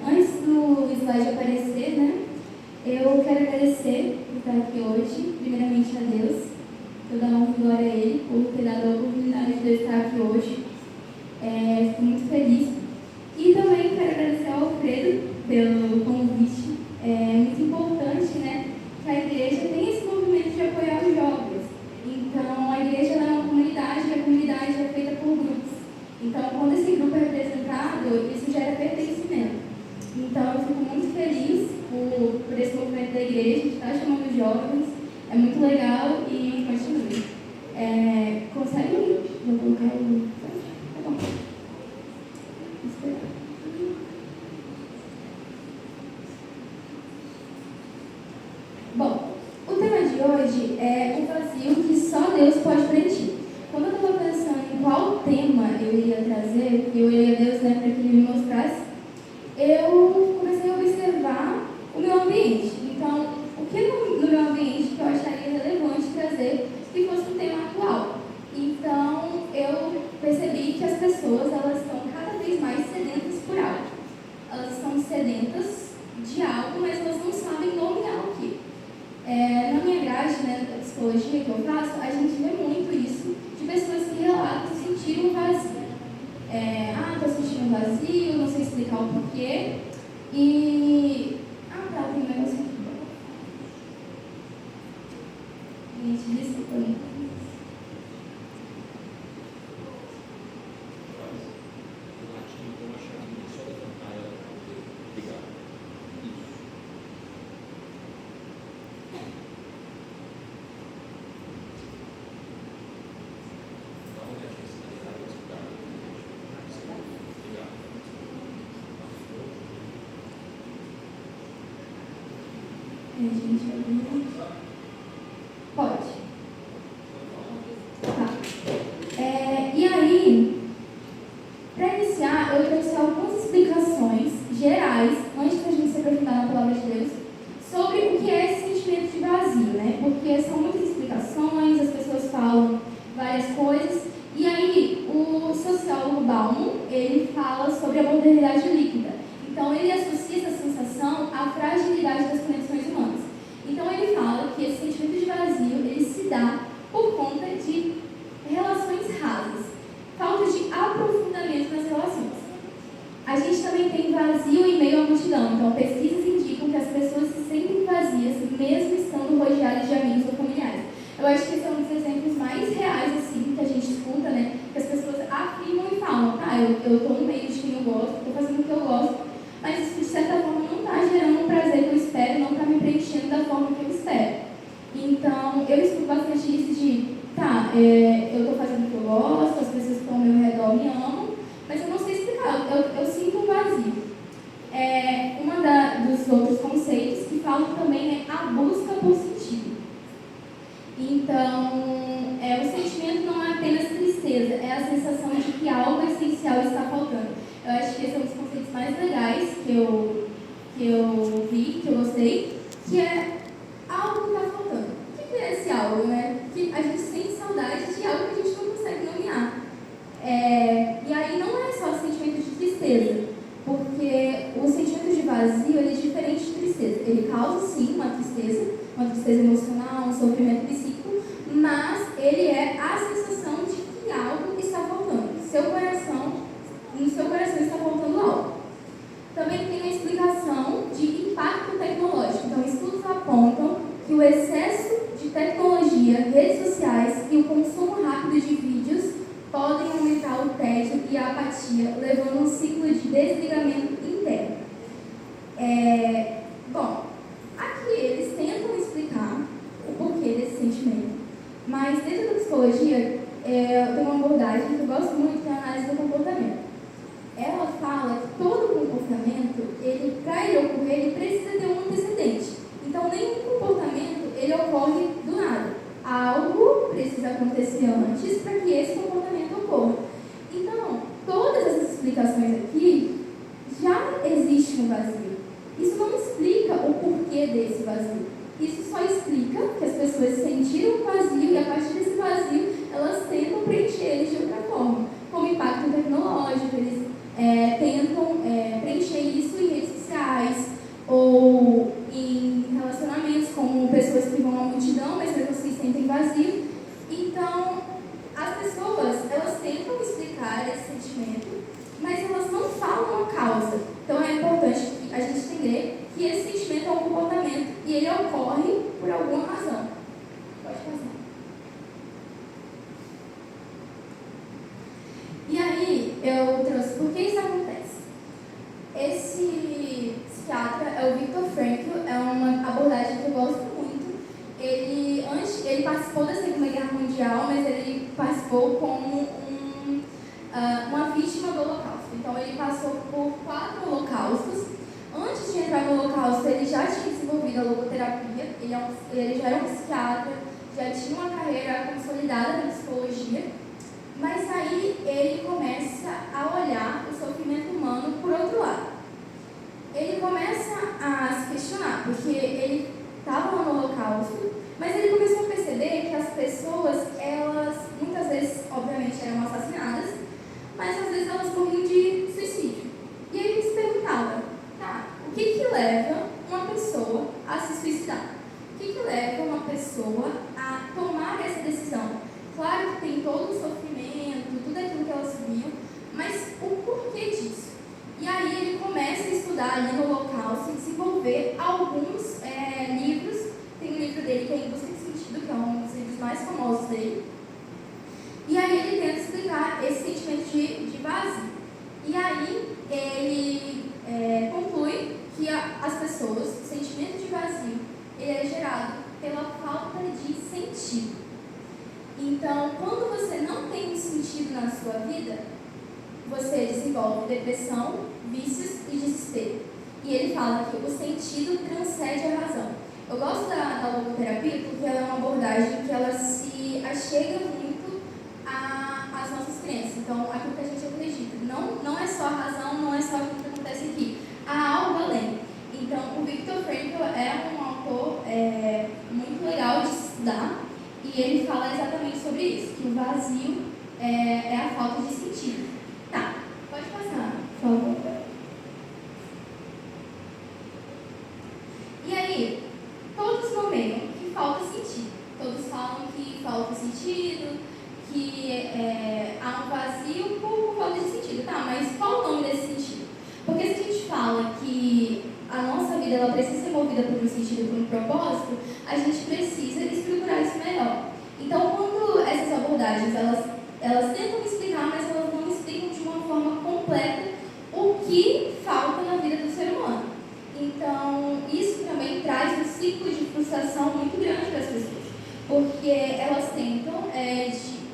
Antes do slide aparecer, né? Eu quero agradecer por estar aqui hoje, primeiramente a Deus, eu dou honra e glória a Ele por ter dado a oportunidade de eu estar aqui hoje. Fico muito feliz. E também quero agradecer ao Alfredo pelo convite. É muito importante, né, que a igreja tenha esse movimento de apoiar os jovens. Então, a igreja é uma comunidade e a comunidade é feita por grupos. Então, quando esse grupo é representado, isso gera pertencimento. Então, eu fico muito feliz por esse movimento da igreja, de estar chamando os jovens. É muito legal e continue. Consegue? Vou colocar o... Tá bom. Esperar. Bom, o tema de hoje é o vazio que só Deus pode preencher. Quando eu estava pensando em qual tema eu iria trazer, eu orei a Deus, né, para que Ele me mostrasse, eu comecei a observar o meu ambiente. Então, o que no meu ambiente que eu acharia relevante trazer que fosse um tema atual? Então, eu percebi que as pessoas, elas estão cada vez mais sedentas por algo. Elas estão sedentas de algo, mas elas não sabem nomear o que. Na minha grade, né, da psicologia que eu faço, a gente vê muito isso de pessoas que relatam sentir um vazio. Estou sentindo um vazio, não sei explicar o porquê. E... tem um negócio aqui. Gente, desculpa, né? Pode. Tá. E aí, para iniciar, eu trouxe algumas explicações gerais, antes da gente se aprofundar na palavra de Deus, sobre o que é esse sentimento de vazio, né? Porque são muitas explicações, as pessoas falam várias coisas, e aí o sociólogo Bauman, ele fala sobre a modernidade líquida. Então, ele associa essa sensação à fragilidade das conexões humanas. Então, ele fala que esse sentimento de vazio, ele se dá por conta de relações rasas, falta de aprofundamento nas relações. A gente também tem vazio em meio à multidão. Então, pesquisas indicam que as pessoas se sentem vazias, mesmo estando rodeadas de amigos ou familiares. Eu acho que esse é um dos exemplos mais reais, assim, que a gente escuta, né? Que as pessoas afirmam e falam, eu estou no meio de quem eu gosto, estou fazendo o que eu gosto, mas isso, de certa forma, não está gerando um prazer que eu espero, não está me preenchendo da forma que eu espero. Então, eu escuto bastante isso de, eu estou fazendo o que eu gosto, as pessoas que estão ao meu redor me amam, mas eu não sei explicar, eu sinto um vazio. Dos outros conceitos que falam também é a busca por sentido. Então, o sentimento não é apenas tristeza, é a sensação de que algo essencial está faltando. Eu acho que esse é um dos conceitos mais legais que eu vi, que eu gostei, que é algo que está faltando. O que é esse algo, né? Que a gente sente saudade de algo que a gente não consegue nomear. E aí não é só o sentimento de tristeza, porque o sentimento de vazio ele é diferente de tristeza. Ele causa sim uma tristeza emocional, um sofrimento psíquico, mas ele é a sensação de que algo está faltando. No seu coração está faltando algo. Também tem a explicação de impacto tecnológico. Então, estudos apontam que o excesso de tecnologia, redes sociais e o consumo rápido de vídeos podem aumentar o tédio e a apatia, levando a um ciclo de desligamento interno. Aqui eles tentam explicar o porquê desse sentimento, mas dentro da psicologia tem uma abordagem que eu gosto muito, que é a análise do comportamento. Ela fala que todo comportamento, para ele ocorrer, ele precisa ter um antecedente. Então, nenhum comportamento ele ocorre do nada. Algo precisa acontecer antes para que esse comportamento ocorra. Então, todas essas explicações aqui, já existe um vazio. Isso não explica o porquê desse vazio. Isso só explica que as pessoas sentiram um vazio e, a partir desse vazio, elas tentam preencher ele de outra forma. Como impacto tecnológico, eles eu trouxe por que isso acontece. Esse psiquiatra é o Viktor Frankl, é uma abordagem que eu gosto muito. Ele participou da Segunda Guerra Mundial, mas ele participou como uma vítima do Holocausto. Então ele passou por 4 holocaustos. Antes de entrar no Holocausto, ele já tinha desenvolvido a logoterapia, ele já era um psiquiatra, já tinha uma carreira consolidada na psicologia, mas aí ele começa a olhar o sofrimento humano por outro lado. Ele começa a se questionar, porque ele estava no Holocausto, mas ele começou a perceber que as pessoas, elas muitas vezes, obviamente, eram assassinadas, mas às vezes elas morriam de suicídio. E aí ele se perguntava, o que leva uma pessoa a se suicidar? O que leva uma pessoa a tomar essa decisão? Claro que tem todo o sofrimento, tudo aquilo que elas viam, mas o porquê disso? E aí ele começa a estudar ali no Holocausto e desenvolver alguns livros. Tem um livro dele que é Em Busca de Sentido, que é um dos livros mais famosos dele. E aí ele tenta explicar esse sentimento de vazio. E aí ele conclui que as pessoas, o sentimento de vazio, ele é gerado pela falta de sentido. Então, quando você não tem um sentido na sua vida, você desenvolve depressão, vícios e desespero. E ele fala que o sentido transcende a razão. Eu gosto da logoterapia porque ela é uma abordagem que ela se achega muito às nossas crenças. Então, aquilo que a gente acredita. Não é só a razão, não é só aquilo que acontece aqui. Há algo além. Então, o Viktor Frankl é um autor muito legal de estudar. E ele fala exatamente sobre isso, que o vazio é a falta de sentido. Tá, pode passar, por favor. E aí, todos nomeiam que falta sentido. Todos falam que falta sentido, que há um vazio por falta de sentido. Tá, mas qual o nome desse sentido? Porque se a gente fala que a nossa vida ela precisa ser movida por um sentido, por um propósito, a gente precisa estruturar isso melhor. Então, quando essas abordagens elas tentam explicar, mas elas não explicam de uma forma completa o que falta na vida do ser humano. Então, isso também traz um ciclo de frustração muito grande para as pessoas, porque elas tentam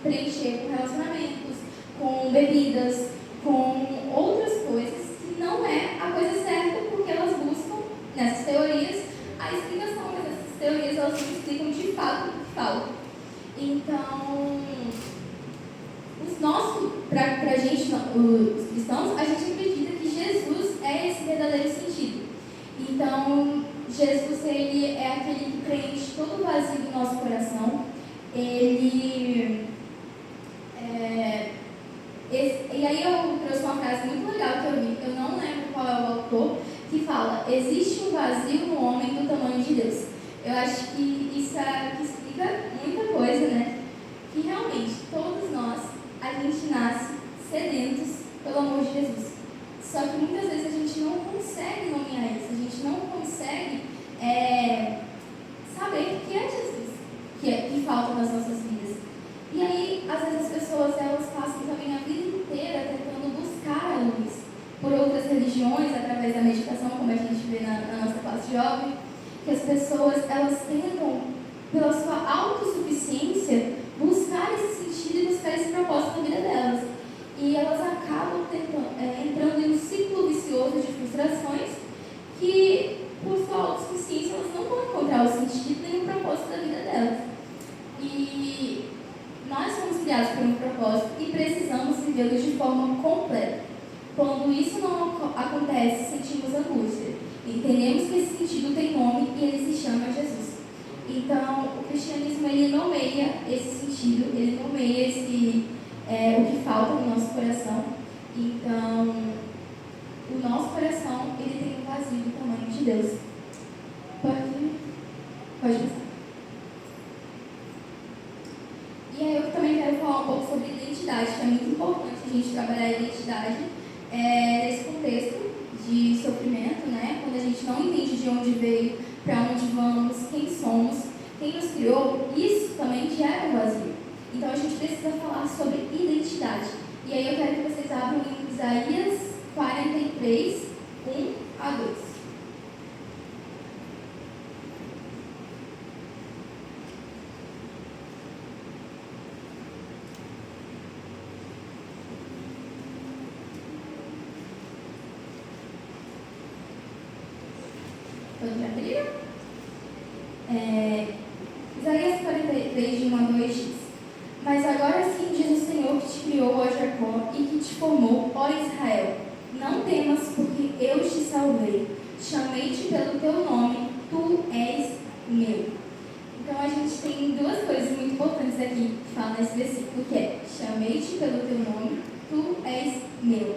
preencher com relacionamentos, com bebidas, com outras coisas que não é a coisa certa, porque elas buscam nessas teorias a explicação, mas essas teorias elas não explicam de fato o que falta. Então, para a gente, os cristãos, a gente acredita que Jesus é esse verdadeiro sentido. Então, Jesus ele é aquele que preenche todo o vazio do nosso coração. E aí eu trouxe uma frase muito legal que eu vi, eu não lembro qual é o autor, que fala: existe um vazio no homem do tamanho de Deus. Eu acho que isso que explica muita coisa, né? Que realmente todos nós, a gente nasce sedentos pelo amor de Jesus. Só que muitas vezes a gente não consegue nomear isso, a gente não consegue saber que é Jesus que falta nas nossas vidas. E aí, às vezes as pessoas elas passam também a vida inteira tentando buscar a luz por outras religiões, através da meditação, como a gente vê na nossa classe jovem, que as pessoas elas tentam, pela sua autossuficiência, buscar esse sentido e buscar esse propósito na vida delas. E elas acabam entrando em um ciclo vicioso de frustrações que, por sua autossuficiência, elas não vão encontrar o sentido nem o propósito da vida delas. E nós somos criados por um propósito e precisamos vivê-lo de forma completa. Quando isso não acontece, sentimos angústia. Entendemos que esse sentido tem nome e ele se chama Jesus. Então, o cristianismo ele nomeia esse sentido, ele nomeia o que falta no nosso coração. Então, o nosso coração ele tem um vazio do tamanho de Deus. Pode passar. E aí eu também quero falar um pouco sobre identidade, que é muito importante a gente trabalhar a identidade nesse contexto de sofrimento, né? Quando a gente não entende de onde veio, para onde vamos, quem somos, quem nos criou, isso também gera um vazio. Então a gente precisa falar sobre identidade. E aí eu quero que vocês abram em Isaías 43, 1 a 2. Todos já abriram? Isaías 43, de 1 a 2 diz: Mas agora sim diz o Senhor que te criou, ó Jacó, e que te formou, ó Israel. Não temas, porque eu te salvei. Chamei-te pelo teu nome, tu és meu. Então a gente tem duas coisas muito importantes aqui que fala nesse versículo, que é: chamei-te pelo teu nome, tu és meu.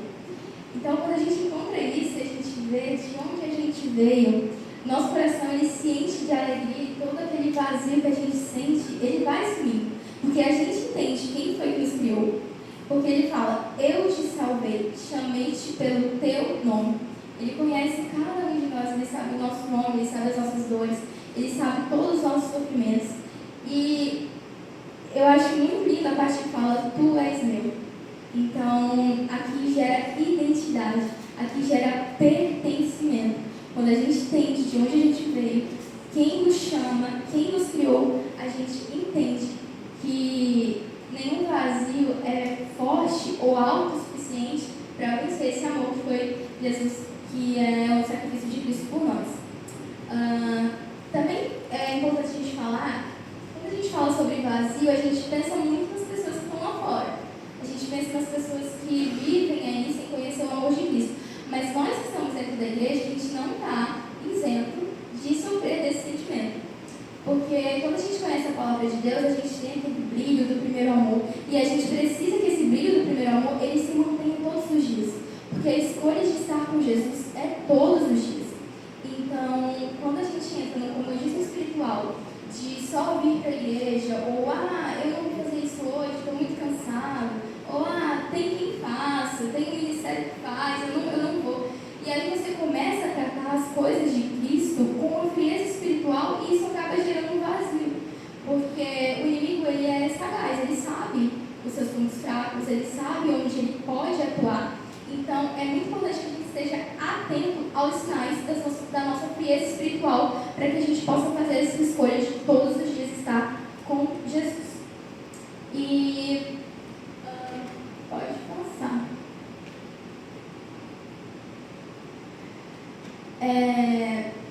Então quando a gente encontra isso, a gente vê de onde a gente veio, nosso coração ele se enche de alegria e todo aquele vazio que a gente sente, ele vai sumir. Porque a gente entende quem foi que nos criou. Porque ele fala: eu te salvei, chamei-te pelo teu nome. Ele conhece cada um de nós, ele sabe o nosso nome, ele sabe as nossas dores, ele sabe todos os nossos sofrimentos. E eu acho muito linda a parte que fala: tu és meu. Então, aqui gera identidade, aqui gera pertencimento. Quando a gente entende de onde a gente veio, quem nos chama, quem nos criou, a gente entende que nenhum vazio é forte ou autossuficiente para vencer esse amor que foi Jesus, que é o sacrifício de Cristo por nós. Também é importante a gente falar, quando a gente fala sobre vazio, a gente pensa muito nas pessoas que estão lá fora. A gente pensa nas pessoas que vivem aí sem conhecer o amor de Cristo. Mas nós que estamos dentro da igreja, a gente não está isento de sofrer desse sentimento. Porque quando a gente conhece a palavra de Deus, a gente tem aquele brilho do primeiro amor. E a gente precisa que esse brilho do primeiro amor, ele se mantenha todos os dias. Porque a escolha de estar com Jesus é todos os dias. Então, quando a gente entra no comodismo espiritual, de só vir para a igreja, ou eu não vou fazer isso hoje, estou muito cansado, ou tem quem faça, tem um ministério que faz, eu não vou. E aí você começa a tratar as coisas de Cristo com uma frieza espiritual e isso acaba gerando um vazio. Porque o inimigo, ele é sagaz, ele sabe os seus pontos fracos, ele sabe onde ele pode atuar. Então, é muito importante que a gente esteja atento aos sinais da nossa frieza espiritual, para que a gente possa fazer essa escolha de todos os dias estar com Jesus. E pode passar.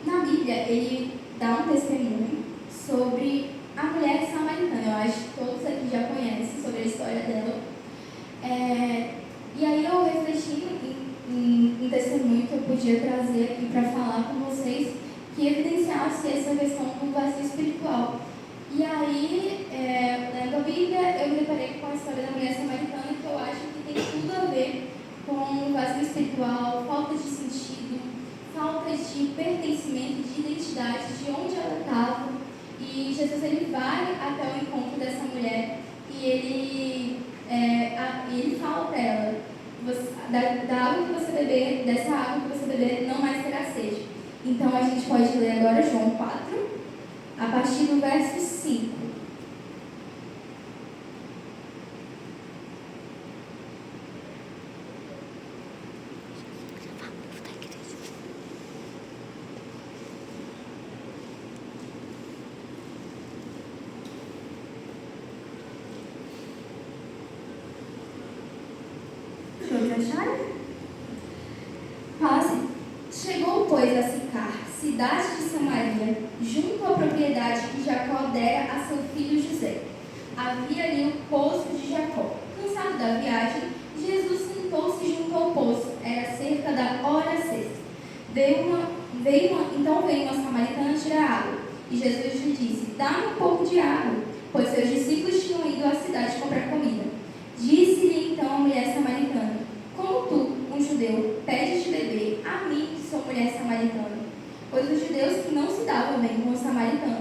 Na Bíblia, ele dá um testemunho sobre a mulher samaritana. Eu acho que todos aqui já conhecem sobre a história dela. E aí eu refleti em um testemunho que eu podia trazer aqui para falar com vocês, que evidenciasse essa questão do vazio espiritual. E aí, lendo a Bíblia, eu me deparei com a história da mulher samaritana, que eu acho que tem tudo a ver com vazio espiritual, falta de sentido, falta de pertencimento, de identidade, de onde ela estava. E Jesus, ele vai até o encontro dessa mulher e ele fala para ela: da água que você beber, dessa água que você beber, não mais terá sede. Então a gente pode ler agora João 4, a partir do verso 5. Chegou, pois, a Sicar, cidade de Samaria, junto à propriedade que Jacó dera a seu filho José. Havia ali o poço de Jacó. Cansado da viagem, Jesus sentou-se junto ao poço. Era cerca da hora sexta. Então veio uma samaritana tirar água. E Jesus lhe disse: dá-me um pouco de água, pois seus discípulos tinham ido à cidade comprar comida. Disse-lhe então a mulher samaritana: como tu, um judeu, pedes de beber a mim, que sou mulher samaritana? Pois os judeus não se davam bem com os samaritanos.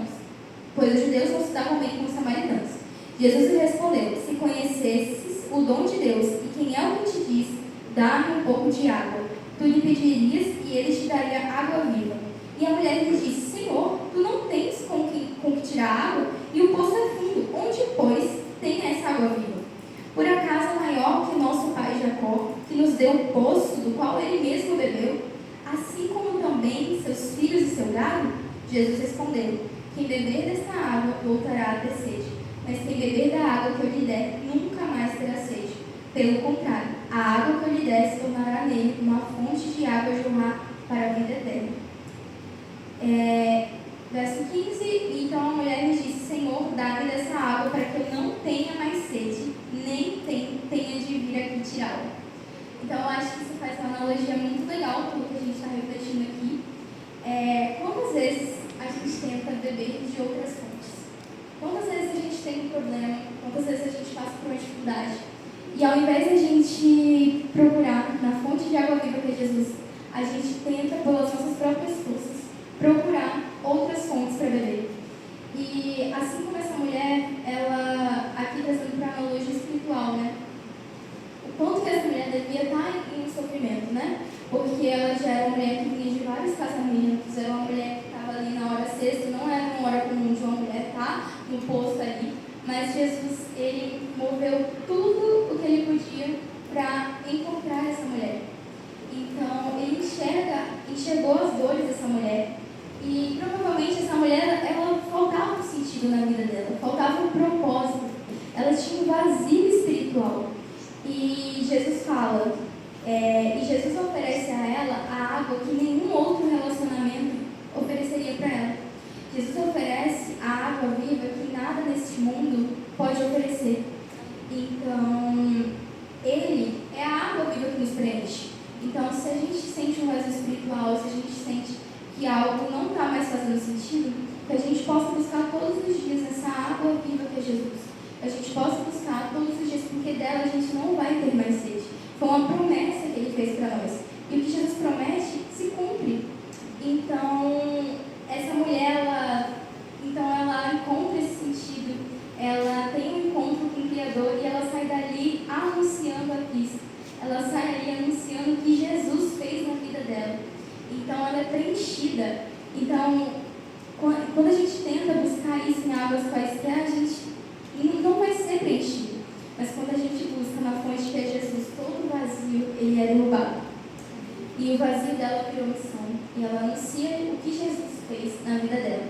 Jesus lhe respondeu: se conhecesses o dom de Deus e quem é o que te diz, dá-me um pouco de água, tu lhe pedirias e ele te daria água viva. E a mulher lhe disse: Senhor, tu não tens com que tirar água e o poço é fundo. Onde, pois, tem essa água viva? Por acaso é maior que nosso voltará a ter sede. Mas quem beber da água que eu lhe der, nunca mais terá sede. Pelo contrário, a água que eu lhe der se tornará nele uma fonte de água a jorrar para a vida eterna. Verso 15, então a mulher lhe disse: Senhor, dá-me dessa água para que eu não tenha mais sede, nem tenha de vir aqui tirá-la. Então eu acho que isso faz uma analogia muito legal com o que a gente está refletindo aqui. Quantas vezes a gente tenta beber de outras fontes? Quantas vezes a gente tem um problema? Quantas vezes a gente passa por uma dificuldade? E ao invés de a gente procurar na fonte de água viva que é Jesus, a gente tenta, pelas nossas próprias forças, procurar outras fontes para beber. E assim como essa mulher, ela aqui trazendo para a analogia espiritual, né? O quanto que essa mulher devia estar em um sofrimento, né? Porque ela já era uma mulher que vinha de vários casamentos, era uma mulher que estava ali na hora sexta, não era uma hora comum de uma mulher estar no posto ali, mas Jesus, ele moveu tudo o que ele podia para encontrar essa mulher. Então, ele enxergou as dores dessa mulher. E provavelmente essa mulher, ela faltava um sentido na vida dela, faltava um propósito, ela tinha um vazio espiritual. E Jesus fala, e Jesus oferece a ela a água que nenhum outro relacionamento ofereceria para ela. Jesus oferece a água viva que nada neste mundo pode oferecer. Então, ele é a água viva que nos preenche. Então, se a gente sente um vazio espiritual, se a gente sente que algo não está mais fazendo sentido, que a gente possa buscar todos os dias essa água viva que é Jesus. Que a gente possa buscar todos os dias, porque dela a gente não vai ter mais sede. Foi uma promessa que ele fez para nós. E o que Jesus promete se cumpre. Então, essa mulher, ela encontra esse sentido. Ela tem um encontro com o Criador e ela sai dali anunciando a Cristo. Ela sai ali anunciando o que Jesus fez na vida dela. Então, ela é preenchida. Então, quando a gente tenta buscar isso em águas quaisquer, a gente não vai ser preenchido. Mas quando a gente busca na fonte que é Jesus, todo o vazio, ele é derrubado. E o vazio dela virou missão. E ela anuncia o que Jesus fez na vida dela.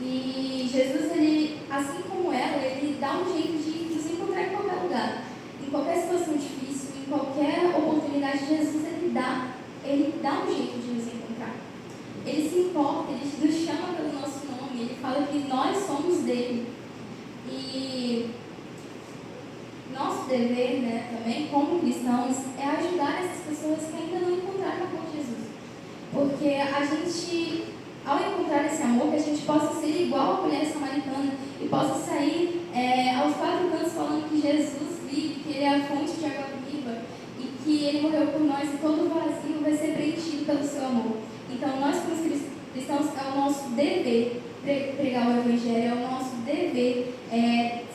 E Jesus, ele, assim como ela, ele dá um jeito de nos encontrar em qualquer lugar. Em qualquer situação difícil, em qualquer oportunidade, Jesus, ele dá um jeito de nos encontrar. Ele se importa, ele nos chama pelo nosso nome, ele fala que nós somos dele. E nosso dever, né, também, como cristãos, é ajudar essas pessoas que ainda não encontraram com Jesus. Porque a gente, ao encontrar esse amor, que a gente possa ser igual a mulher samaritana e possa sair aos quatro cantos falando que Jesus vive, que ele é a fonte de água viva e que ele morreu por nós e todo o vazio vai ser preenchido pelo seu amor. Então, nós como cristãos, é o nosso dever pregar o Evangelho, é o nosso dever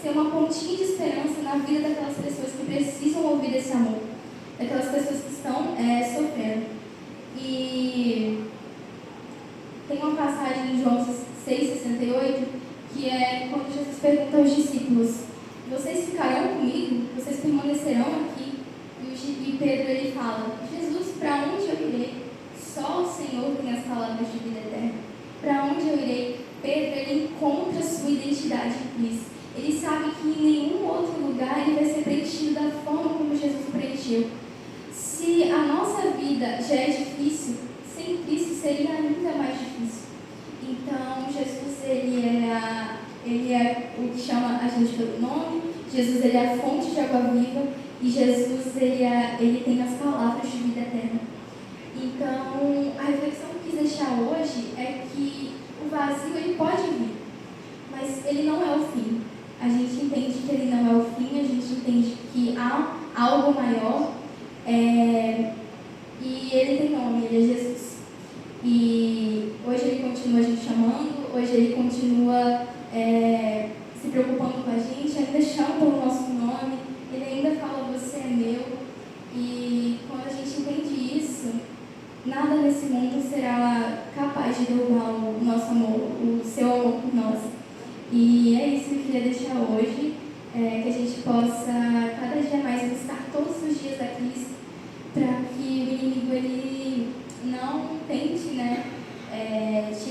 ser uma pontinha de esperança na vida daquelas pessoas que precisam ouvir desse amor, daquelas pessoas que estão sofrendo. E tem uma passagem em João 6,68, que é quando Jesus pergunta aos discípulos: vocês ficarão comigo? Vocês permanecerão aqui? E Pedro, ele fala: Jesus, para onde eu irei? Só o Senhor tem as palavras de vida eterna. Para onde eu irei? Pedro, ele encontra sua identidade em Cristo. Ele sabe que em nenhum outro lugar ele vai ser preenchido da forma como Jesus preencheu. Se a nossa vida já é difícil, sem Cristo seria ainda mais difícil. Então, Jesus, ele é o que chama a gente pelo nome. Jesus, ele é a fonte de água viva. E Jesus, ele tem as palavras de vida eterna. Então, a reflexão que eu quis deixar hoje é que o vazio, ele pode vir, mas ele não é o fim. A gente entende que ele não é o fim, a gente entende que há algo maior, e ele tem nome, ele é Jesus. E hoje ele continua a gente chamando, hoje ele continua se preocupando com a gente, ainda chama pelo nosso nome, ele ainda fala: você é meu. E quando a gente entende isso, nada nesse mundo será capaz de derrubar o nosso amor, o seu amor por nós. E é isso que eu queria deixar hoje, que a gente possa cada dia mais buscar todos os dias a Cristo, para que o inimigo ele não tente,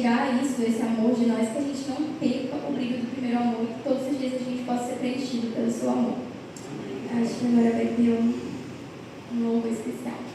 tirar isso, esse amor de nós, que a gente não perca o brilho do primeiro amor e que todos os dias a gente possa ser preenchido pelo seu amor. Acho que agora vai ter um louvor especial.